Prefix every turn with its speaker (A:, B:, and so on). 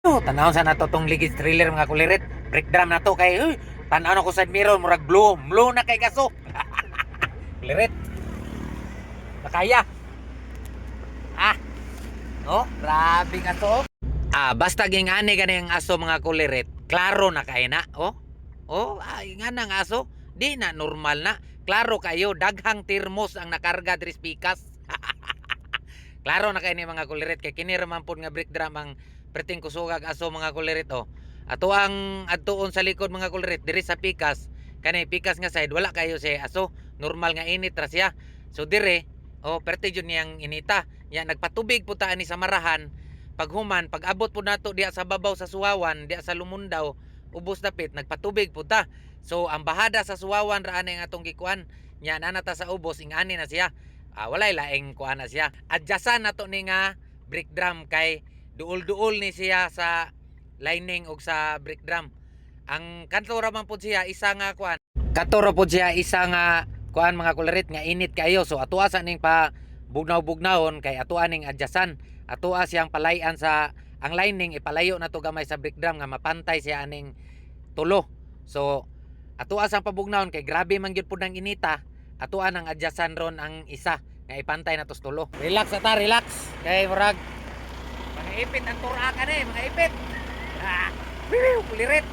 A: Tanawon sa nato tong ligid trailer mga kulirit. Break drum na to kay tanaw na ko sa mirror murag blow na kay kaso. Kulirit. Nakaya. Ah. Oh, grabe ka to. Basta gingani gani ang aso mga kulirit. Klaro na kay na, oh. Oh, nga nang aso. Di na normal na. Klaro kayo, daghang termos ang nakarga diri pikas. Klaro na kay ni mga kulirit kay kini ra man pud nga break drum ang perting kusugag aso mga kulirit oh. Ato ang adtuon sa likod mga kulirit diri sa pikas, kanay pikas nga side wala kayo si aso, normal nga init ra siya. So dire oh perte jud niyang inita. Ya nagpatubig pud ta ani sa marahan. Paghuman, pag abot pud nato diha sa babaw sa Suwawan, diha sa Lumundaw, ubos dapit nagpatubig pud ta. So ang bahada sa Suwawan ra ani nga atong gikuan. Nya na ta sa ubos ingani na siya. Walay laing kuan na siya. Adjasan nato ni nga brake drum kay duol-duol ni siya sa lining og sa brake drum. Ang kanto ra man pud siya isa nga kuan. Katoro pud siya isa nga kuan mga kulirit nga init kayo. So atuwa sa ning pa bugnaw-bugnawon kay atuwa ning adjasan. Atuwa siyang palayan sa ang lining ipalayo na to gamay sa brake drum nga mapantay siya aning tulo. So atuwa sang pabugnawon kay grabe man gyud pud nang inita. Atuan ang adjasan ron ang isa nga ipantay na tos tulo. Relax ata, relax. Kay murag mga ipit ang tura ka ni, mga ipit. Kulirit.